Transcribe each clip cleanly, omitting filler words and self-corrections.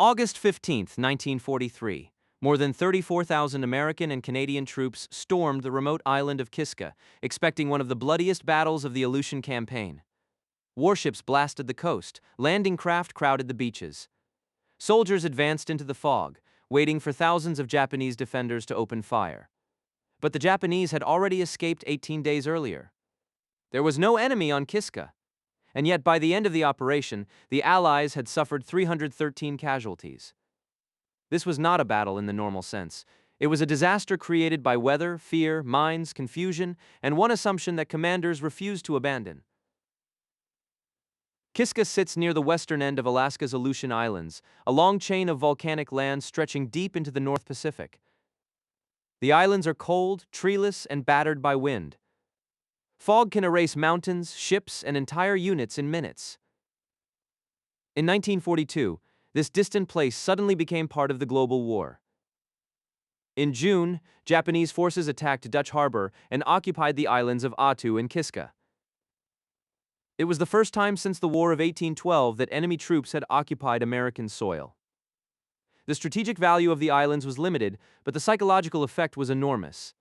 August 15, 1943, more than 34,000 American and Canadian troops stormed the remote island of Kiska, expecting one of the bloodiest battles of the Aleutian campaign. Warships blasted the coast, landing craft crowded the beaches. Soldiers advanced into the fog, waiting for thousands of Japanese defenders to open fire. But the Japanese had already escaped 18 days earlier. There was no enemy on Kiska, and yet by the end of the operation, the Allies had suffered 313 casualties. This was not a battle in the normal sense. It was a disaster created by weather, fear, mines, confusion, and one assumption that commanders refused to abandon. Kiska sits near the western end of Alaska's Aleutian Islands, a long chain of volcanic land stretching deep into the North Pacific. The islands are cold, treeless, and battered by wind. Fog can erase mountains, ships, and entire units in minutes. In 1942, this distant place suddenly became part of the global war. In June, Japanese forces attacked Dutch Harbor and occupied the islands of Attu and Kiska. It was the first time since the War of 1812 that enemy troops had occupied American soil. The strategic value of the islands was limited, but the psychological effect was enormous.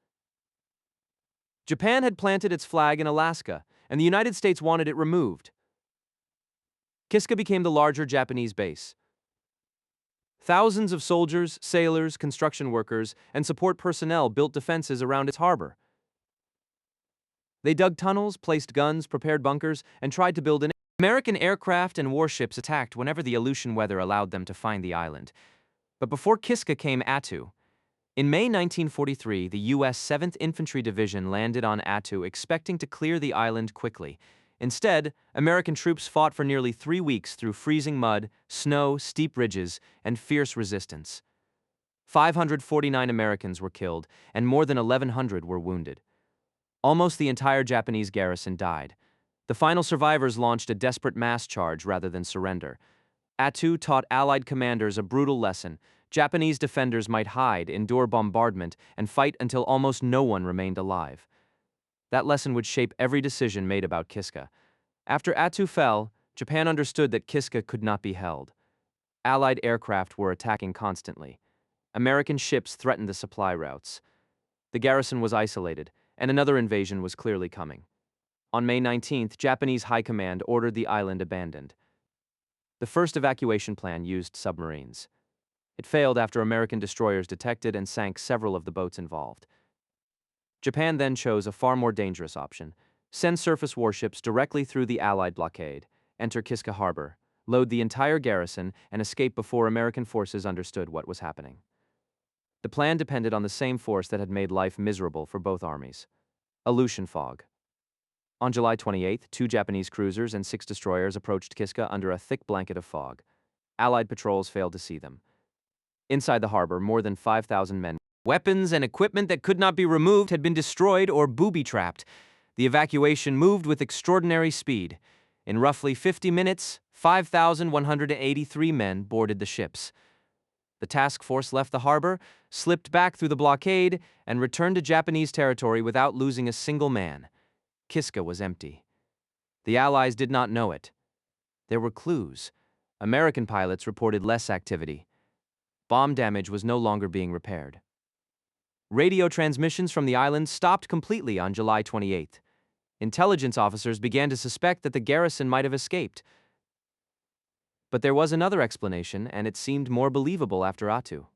Japan had planted its flag in Alaska, and the United States wanted it removed. Kiska became the larger Japanese base. Thousands of soldiers, sailors, construction workers, and support personnel built defenses around its harbor. They dug tunnels, placed guns, prepared bunkers, and tried to build an... American aircraft and warships attacked whenever the Aleutian weather allowed them to find the island. But before Kiska came Attu. In May 1943, the U.S. 7th Infantry Division landed on Attu expecting to clear the island quickly. Instead, American troops fought for nearly 3 weeks through freezing mud, snow, steep ridges, and fierce resistance. 549 Americans were killed, and more than 1,100 were wounded. Almost the entire Japanese garrison died. The final survivors launched a desperate mass charge rather than surrender. Attu taught Allied commanders a brutal lesson. Japanese defenders might hide, endure bombardment, and fight until almost no one remained alive. That lesson would shape every decision made about Kiska. After Attu fell, Japan understood that Kiska could not be held. Allied aircraft were attacking constantly. American ships threatened the supply routes. The garrison was isolated, and another invasion was clearly coming. On May 19th, Japanese High Command ordered the island abandoned. The first evacuation plan used submarines. It failed after American destroyers detected and sank several of the boats involved. Japan then chose a far more dangerous option: send surface warships directly through the Allied blockade, enter Kiska Harbor, load the entire garrison, and escape before American forces understood what was happening. The plan depended on the same force that had made life miserable for both armies: Aleutian fog. On July 28th, 2 Japanese cruisers and 6 destroyers approached Kiska under a thick blanket of fog. Allied patrols failed to see them. Inside the harbor, more than 5,000 men. Weapons and equipment that could not be removed had been destroyed or booby-trapped. The evacuation moved with extraordinary speed. In roughly 50 minutes, 5,183 men boarded the ships. The task force left the harbor, slipped back through the blockade, and returned to Japanese territory without losing a single man. Kiska was empty. The Allies did not know it. There were clues. American pilots reported less activity. Bomb damage was no longer being repaired. Radio transmissions from the island stopped completely on July 28th. Intelligence officers began to suspect that the garrison might have escaped. But there was another explanation, and it seemed more believable after Attu.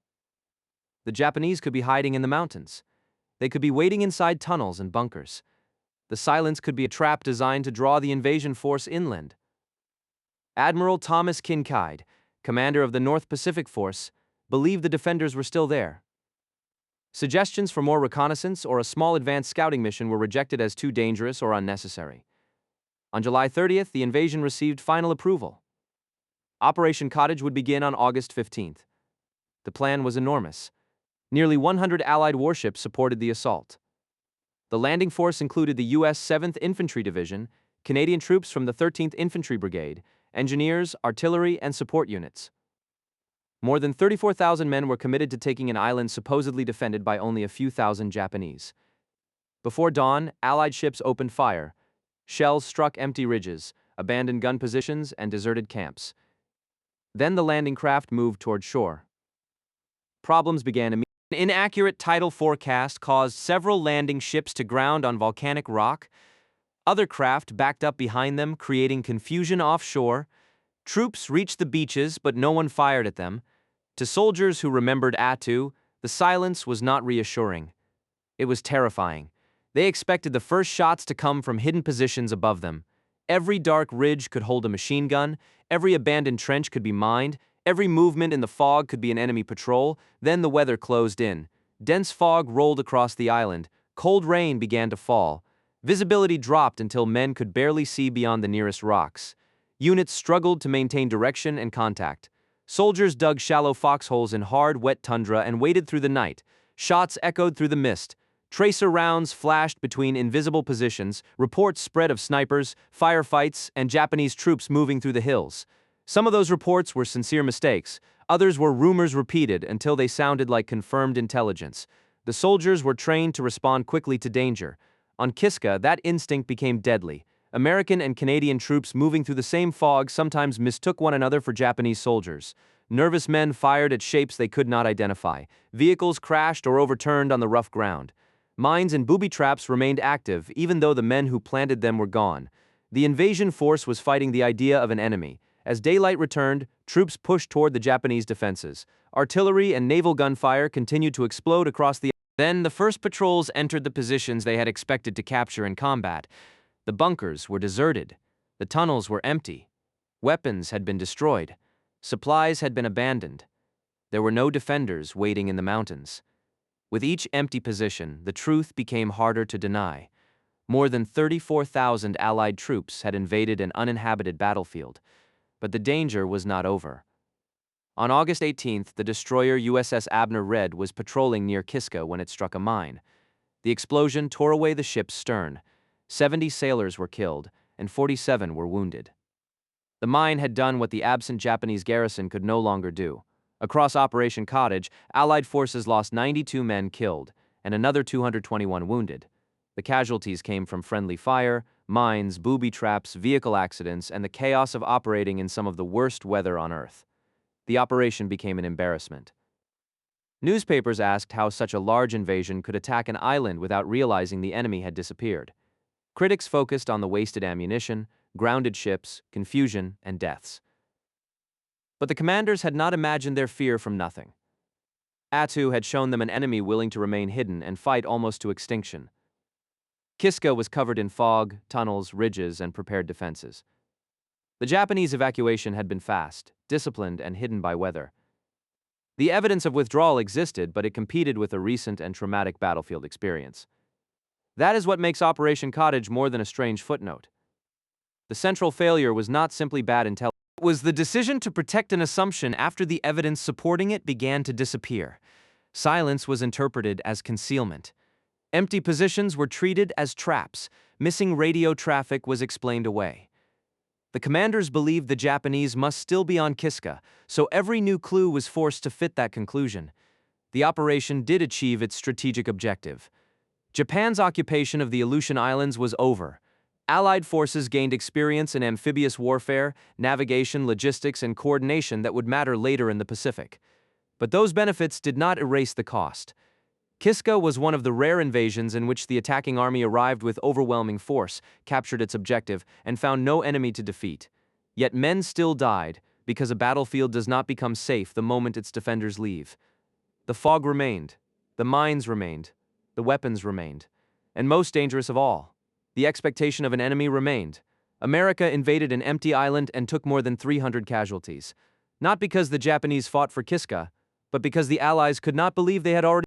The Japanese could be hiding in the mountains. They could be waiting inside tunnels and bunkers. The silence could be a trap designed to draw the invasion force inland. Admiral Thomas Kinkaid, commander of the North Pacific Force, believed the defenders were still there. Suggestions for more reconnaissance or a small advance scouting mission were rejected as too dangerous or unnecessary. On July 30th, the invasion received final approval. Operation Cottage would begin on August 15th. The plan was enormous. Nearly 100 Allied warships supported the assault. The landing force included the U.S. 7th Infantry Division, Canadian troops from the 13th Infantry Brigade, engineers, artillery, and support units. More than 34,000 men were committed to taking an island supposedly defended by only a few thousand Japanese. Before dawn, Allied ships opened fire. Shells struck empty ridges, abandoned gun positions, and deserted camps. Then the landing craft moved toward shore. Problems began immediately. An inaccurate tidal forecast caused several landing ships to ground on volcanic rock. Other craft backed up behind them, creating confusion offshore. Troops reached the beaches, but no one fired at them. To soldiers who remembered Attu, the silence was not reassuring. It was terrifying. They expected the first shots to come from hidden positions above them. Every dark ridge could hold a machine gun, every abandoned trench could be mined, every movement in the fog could be an enemy patrol. Then the weather closed in. Dense fog rolled across the island. Cold rain began to fall. Visibility dropped until men could barely see beyond the nearest rocks. Units struggled to maintain direction and contact. Soldiers dug shallow foxholes in hard, wet tundra and waited through the night. Shots echoed through the mist. Tracer rounds flashed between invisible positions. Reports spread of snipers, firefights, and Japanese troops moving through the hills. Some of those reports were sincere mistakes. Others were rumors repeated until they sounded like confirmed intelligence. The soldiers were trained to respond quickly to danger. On Kiska, that instinct became deadly. American and Canadian troops moving through the same fog sometimes mistook one another for Japanese soldiers. Nervous men fired at shapes they could not identify. Vehicles crashed or overturned on the rough ground. Mines and booby traps remained active even though the men who planted them were gone. The invasion force was fighting the idea of an enemy. As daylight returned, troops pushed toward the Japanese defenses. Artillery and naval gunfire continued to explode across the. Then the first patrols entered the positions they had expected to capture in combat. The bunkers were deserted. The tunnels were empty. Weapons had been destroyed. Supplies had been abandoned. There were no defenders waiting in the mountains. With each empty position, the truth became harder to deny. More than 34,000 Allied troops had invaded an uninhabited battlefield. But the danger was not over. On August 18th, the destroyer USS Abner Red was patrolling near Kiska when it struck a mine. The explosion tore away the ship's stern. 70 sailors were killed, and 47 were wounded. The mine had done what the absent Japanese garrison could no longer do. Across Operation Cottage, Allied forces lost 92 men killed, and another 221 wounded. The casualties came from friendly fire, mines, booby traps, vehicle accidents, and the chaos of operating in some of the worst weather on Earth. The operation became an embarrassment. Newspapers asked how such a large invasion could attack an island without realizing the enemy had disappeared. Critics focused on the wasted ammunition, grounded ships, confusion, and deaths. But the commanders had not imagined their fear from nothing. Attu had shown them an enemy willing to remain hidden and fight almost to extinction. Kiska was covered in fog, tunnels, ridges, and prepared defenses. The Japanese evacuation had been fast, disciplined, and hidden by weather. The evidence of withdrawal existed, but it competed with a recent and traumatic battlefield experience. That is what makes Operation Cottage more than a strange footnote. The central failure was not simply bad intelligence. It was the decision to protect an assumption after the evidence supporting it began to disappear. Silence was interpreted as concealment. Empty positions were treated as traps. Missing radio traffic was explained away. The commanders believed the Japanese must still be on Kiska, so every new clue was forced to fit that conclusion. The operation did achieve its strategic objective. Japan's occupation of the Aleutian Islands was over. Allied forces gained experience in amphibious warfare, navigation, logistics, and coordination that would matter later in the Pacific. But those benefits did not erase the cost. Kiska was one of the rare invasions in which the attacking army arrived with overwhelming force, captured its objective, and found no enemy to defeat. Yet men still died, because a battlefield does not become safe the moment its defenders leave. The fog remained, the mines remained, the weapons remained, and most dangerous of all, the expectation of an enemy remained. America invaded an empty island and took more than 300 casualties. Not because the Japanese fought for Kiska, but because the Allies could not believe they had already